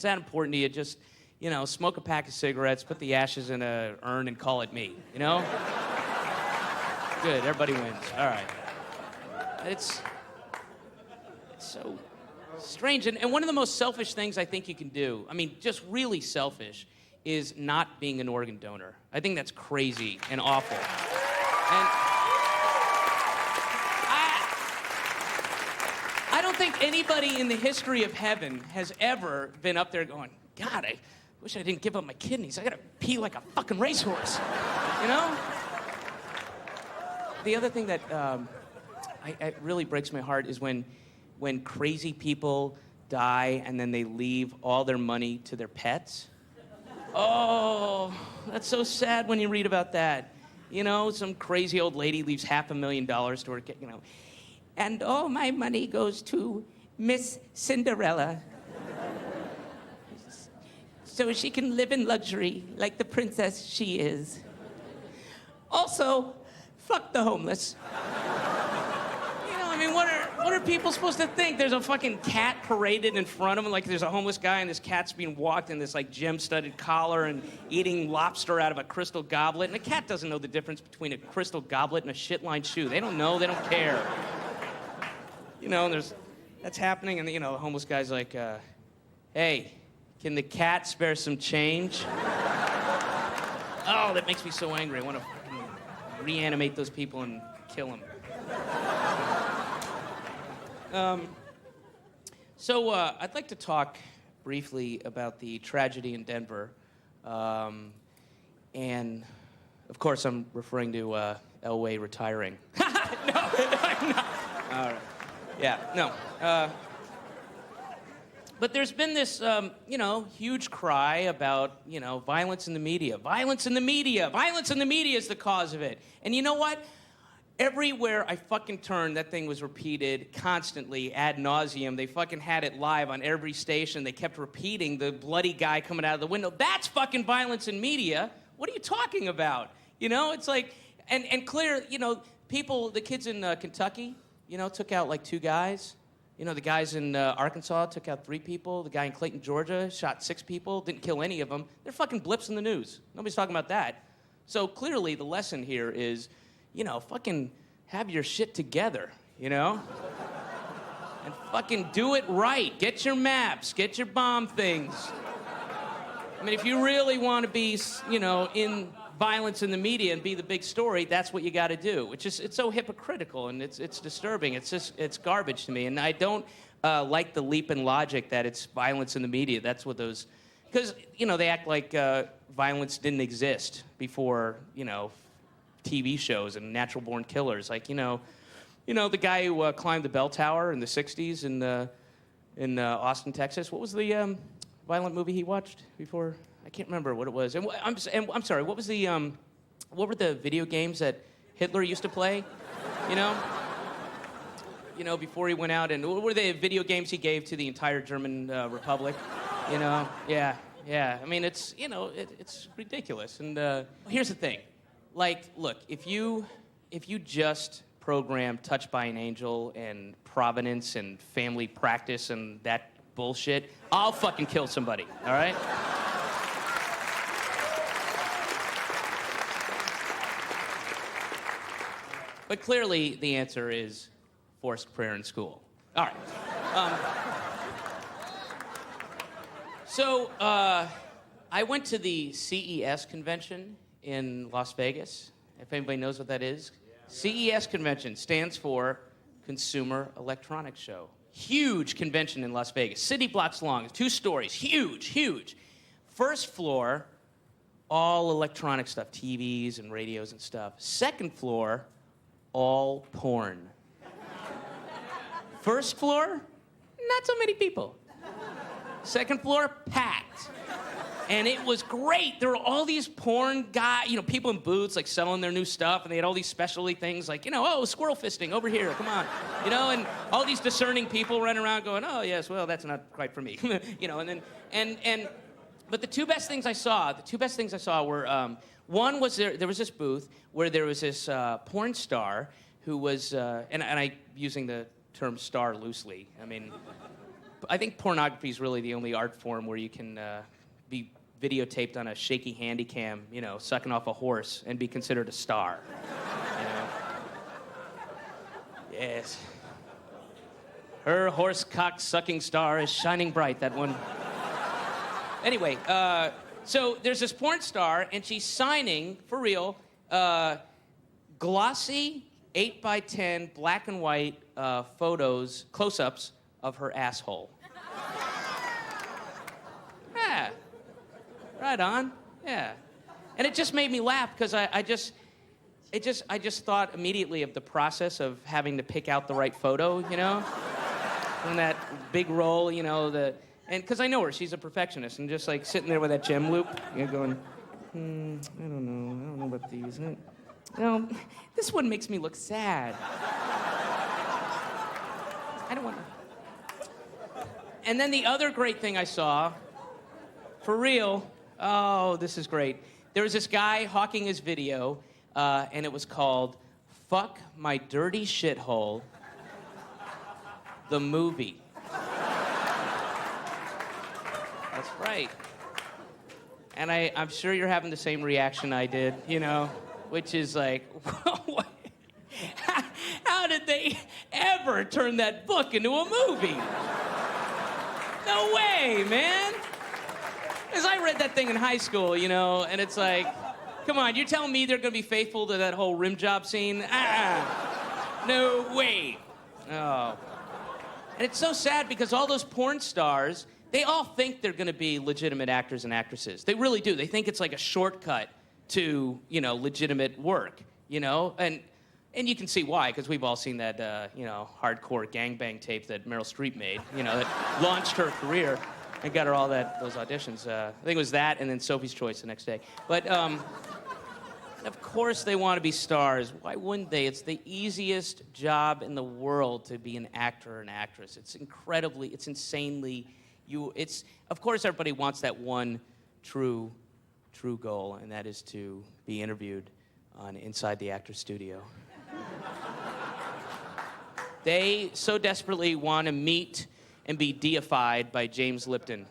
it's that important to you, just, smoke a pack of cigarettes, put the ashes in a urn, and call it me, Good, everybody wins. All right. It's so strange. And one of the most selfish things I think you can do, just really selfish, is not being an organ donor. I think that's crazy and awful. And I don't think anybody in the history of heaven has ever been up there going, God, I wish I didn't give up my kidneys. I gotta pee like a fucking racehorse, The other thing that it really breaks my heart is when crazy people die and then they leave all their money to their pets. Oh, that's so sad when you read about that. Some crazy old lady leaves $500,000 to her kid, And all my money goes to Miss Cinderella. So she can live in luxury like the princess she is. Also, fuck the homeless. What are people supposed to think? There's a fucking cat paraded in front of them, like there's a homeless guy and this cat's being walked in this like gem-studded collar and eating lobster out of a crystal goblet. And the cat doesn't know the difference between a crystal goblet and a shit-lined shoe. They don't know, they don't care. And that's happening, and the homeless guy's like, hey, can the cat spare some change? Oh, that makes me so angry. I want to reanimate those people and kill them. So I'd like to talk briefly about the tragedy in Denver. And, of course, I'm referring to Elway retiring. No, I'm not. All right. Yeah, no. But there's been this, huge cry about, violence in the media. Violence in the media. Violence in the media is the cause of it. And you know what? Everywhere I fucking turned, that thing was repeated constantly, ad nauseum. They fucking had it live on every station. They kept repeating the bloody guy coming out of the window. That's fucking violence in media. What are you talking about? It's like, and clear, people, the kids in Kentucky, took out like 2 guys. The guys in Arkansas took out 3 people. The guy in Clayton, Georgia, shot 6 people, didn't kill any of them. They're fucking blips in the news. Nobody's talking about that. So clearly the lesson here is, fucking have your shit together, And fucking do it right. Get your maps, get your bomb things. If you really want to be, in violence in the media and be the big story, that's what you got to do. It's so hypocritical, and it's disturbing. It's garbage to me, and I don't like the leap in logic that it's violence in the media. That's what those, because they act like violence didn't exist before TV shows and natural born killers. Like the guy who climbed the bell tower in the '60s in Austin, Texas. What was the violent movie he watched before? I can't remember what it was. And I'm sorry. What was what were the video games that Hitler used to play? Before he went out, and what were the video games he gave to the entire German Republic? Yeah. It's it's ridiculous. And here's the thing, like, look, if you just program Touched by an Angel and Providence and Family Practice and that bullshit, I'll fucking kill somebody. All right. But clearly, the answer is forced prayer in school. All right. So I went to the CES convention in Las Vegas. If anybody knows what that is. Yeah. CES convention stands for Consumer Electronics Show. Huge convention in Las Vegas. City blocks long, 2 stories. Huge, huge. First floor, all electronic stuff, TVs and radios and stuff. Second floor, all porn. First floor, not so many people. Second floor, packed. And it was great. There were all these porn guys, people in booths, like, selling their new stuff, and they had all these specialty things, like, squirrel fisting over here, come on. And all these discerning people running around going, oh, yes, well, that's not quite for me. But the 2 best things I saw were, one was there was this booth where there was this porn star who was, and I using the term star loosely. I think pornography is really the only art form where you can be videotaped on a shaky handy cam, you know, sucking off a horse and be considered a star. You know? Yes. Her horse-cock sucking star is shining bright, that one. Anyway, so there's this porn star, and she's signing, for real, glossy 8x10 black and white photos, close-ups of her asshole. Yeah. Right on. Yeah. And it just made me laugh because I just thought immediately of the process of having to pick out the right photo, you know? And that big roll, you know, and because I know her, she's a perfectionist, and just like sitting there with that gem loop, you know, going, I don't know about these. You know, this one makes me look sad. I don't want to. And then the other great thing I saw, for real, oh, this is great. There was this guy hawking his video, and it was called Fuck My Dirty Shithole, the movie. That's right. And I'm sure you're having the same reaction I did, you know, which is like, how did they ever turn that book into a movie? No way, man. Because I read that thing in high school, you know, and it's like, come on, you're telling me they're going to be faithful to that whole rim job scene? No way. Oh. And it's so sad because all those porn stars, they all think they're going to be legitimate actors and actresses. They really do. They think it's like a shortcut to, you know, legitimate work, you know? And you can see why, because we've all seen that, you know, hardcore gangbang tape that Meryl Streep made, you know, that launched her career and got her all those auditions. I think it was that and then Sophie's Choice the next day. But, of course they want to be stars. Why wouldn't they? It's the easiest job in the world to be an actor or an actress. It's insanely, of course everybody wants that one true goal, and that is to be interviewed on Inside the Actor's Studio. They so desperately want to meet and be deified by James Lipton.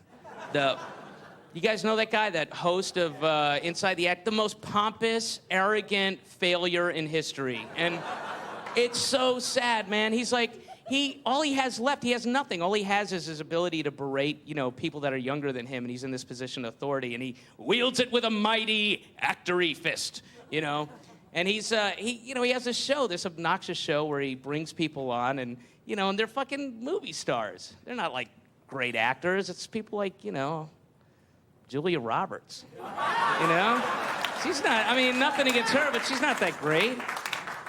You guys know that guy, that host of Inside the Act, the most pompous, arrogant failure in history. And it's so sad, man. He's like, all he has left, he has nothing. All he has is his ability to berate, you know, people that are younger than him, and he's in this position of authority, and he wields it with a mighty, actory fist, you know? And he has this show, this obnoxious show where he brings people on, and, you know, and they're fucking movie stars. They're not, like, great actors. It's people like, you know, Julia Roberts, you know? She's not, I mean, nothing against her, but she's not that great.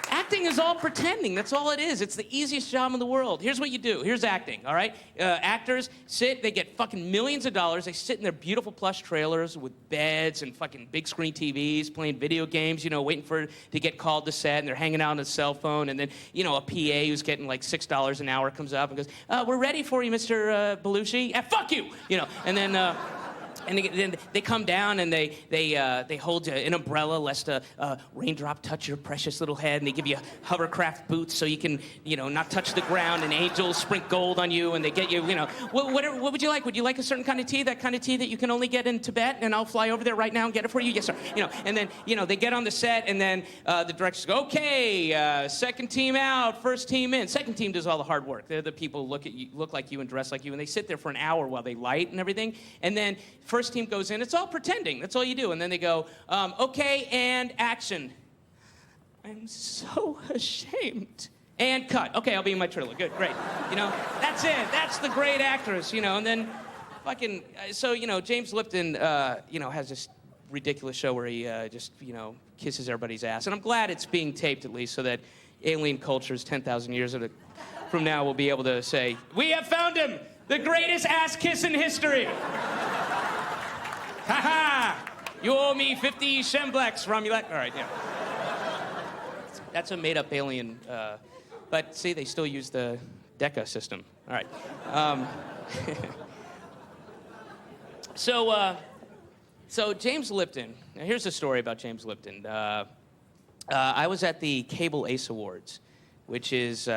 Acting is all pretending. That's all it is. It's the easiest job in the world. Here's what you do. Here's acting, all right? Actors sit, they get fucking millions of dollars. They sit in their beautiful plush trailers with beds and fucking big screen TVs, playing video games, you know, waiting to get called to set, and they're hanging out on a cell phone, and then, you know, a PA who's getting like $6 an hour comes up and goes, we're ready for you, Mr. Belushi. Fuck you! You know, and then, and then they come down and they hold an umbrella lest a raindrop touch your precious little head, and they give you hovercraft boots so you can, you know, not touch the ground, and angels sprinkle gold on you, and they get you, you know, what would you like? Would you like a certain kind of tea? That kind of tea that you can only get in Tibet, and I'll fly over there right now and get it for you? Yes, sir. You know, and then, you know, they get on the set, and then the directors go, okay, second team out, first team in. Second team does all the hard work. They're the people who look like you and dress like you, and they sit there for an hour while they light and everything, and then first team goes in. It's all pretending. That's all you do. And then they go, okay, and action. I'm so ashamed. And cut. Okay, I'll be in my trailer. Good, great. You know, that's it. That's the great actress, you know. And then fucking, so, you know, James Lipton, you know, has this ridiculous show where he just, you know, kisses everybody's ass. And I'm glad it's being taped at least so that alien cultures 10,000 years from now will be able to say, we have found him, the greatest ass kiss in history. Ha ha! You owe me 50 Shembleks, Romulet. All right, yeah. That's a made-up alien, but see, they still use the Deca system. All right. So James Lipton. Now here's the story about James Lipton. I was at the Cable Ace Awards, which is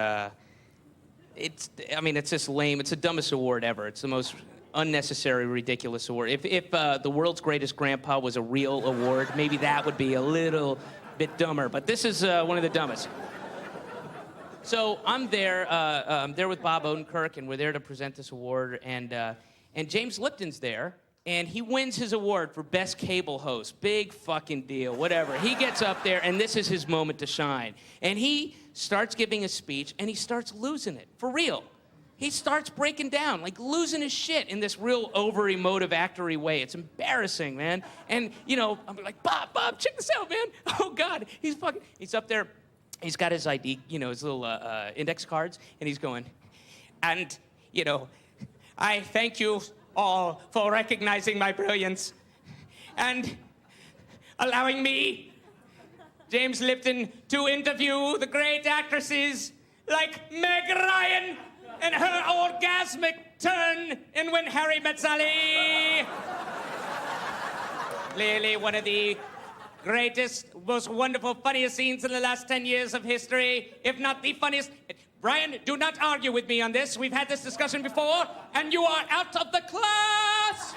I mean, it's just lame. It's the dumbest award ever. It's the most unnecessary, ridiculous award. If the world's greatest grandpa was a real award, maybe that would be a little bit dumber. But this is one of the dumbest. So I'm there with Bob Odenkirk, and we're there to present this award. And James Lipton's there, and he wins his award for best cable host. Big fucking deal, whatever. He gets up there, and this is his moment to shine. And he starts giving a speech, and he starts losing it, for real. He starts breaking down, like losing his shit in this real over-emotive, actory way. It's embarrassing, man. And, you know, I'm like, Bob, check this out, man. Oh, God, he's up there. He's got his ID, you know, his little index cards, and he's going, and, you know, I thank you all for recognizing my brilliance and allowing me, James Lipton, to interview the great actresses like Meg Ryan and her orgasmic turn in When Harry Met Sally. Clearly one of the greatest, most wonderful, funniest scenes in the last 10 years of history, if not the funniest. Brian, do not argue with me on this. We've had this discussion before, and you are out of the class!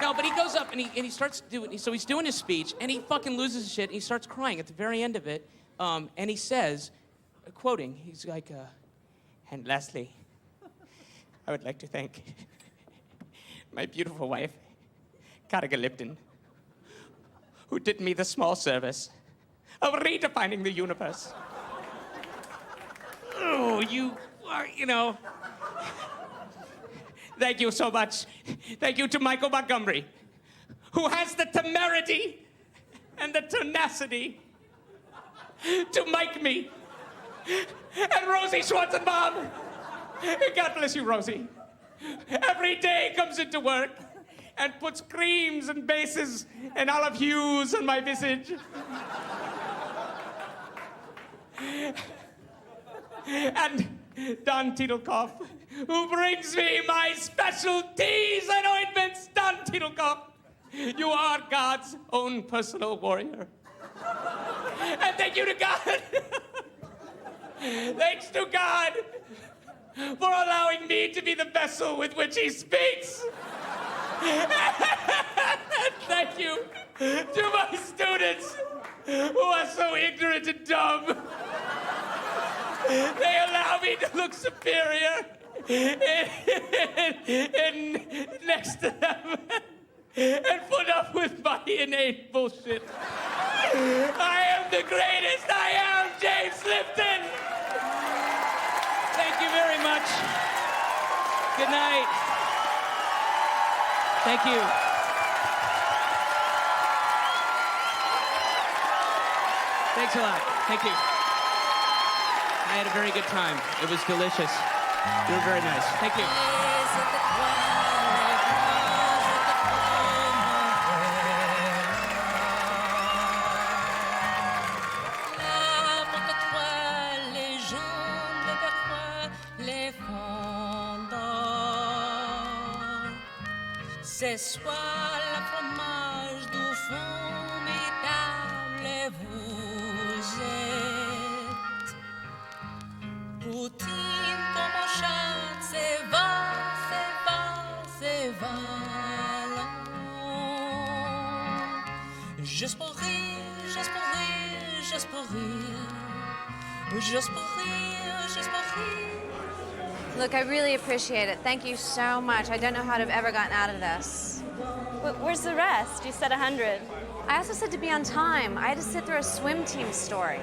No, but he goes up and he starts doing, so he's doing his speech, and he fucking loses his shit, and he starts crying at the very end of it, and he says, quoting, he's like, and lastly, I would like to thank my beautiful wife, Carrigan Lipton, who did me the small service of redefining the universe. Oh, you are, you know. Thank you so much. Thank you to Michael Montgomery, who has the temerity and the tenacity to mic me. And Rosie Schwarzenbaum. God bless you, Rosie. Every day comes into work and puts creams and bases and olive hues on my visage. And Don Titelkoff, who brings me my special teas and ointments. Don Titelkoff, you are God's own personal warrior. And thank you to God. Thanks to God for allowing me to be the vessel with which he speaks. Thank you to my students who are so ignorant and dumb. They allow me to look superior in next to them and put up with my innate bullshit. I am the greatest. I am James Lipton. Thank you very much. Good night. Thank you. Thanks a lot. Thank you. I had a very good time. It was delicious. You were very nice. Thank you. C'est soit le fromage du formidable et vous êtes poutine comme un chat, c'est va, juste pour rire, juste pour rire, juste pour rire, juste pour rire, juste pour rire. Look, I really appreciate it. Thank you so much. I don't know how to have ever gotten out of this. Where's the rest? You said 100. I also said to be on time. I had to sit through a swim team story.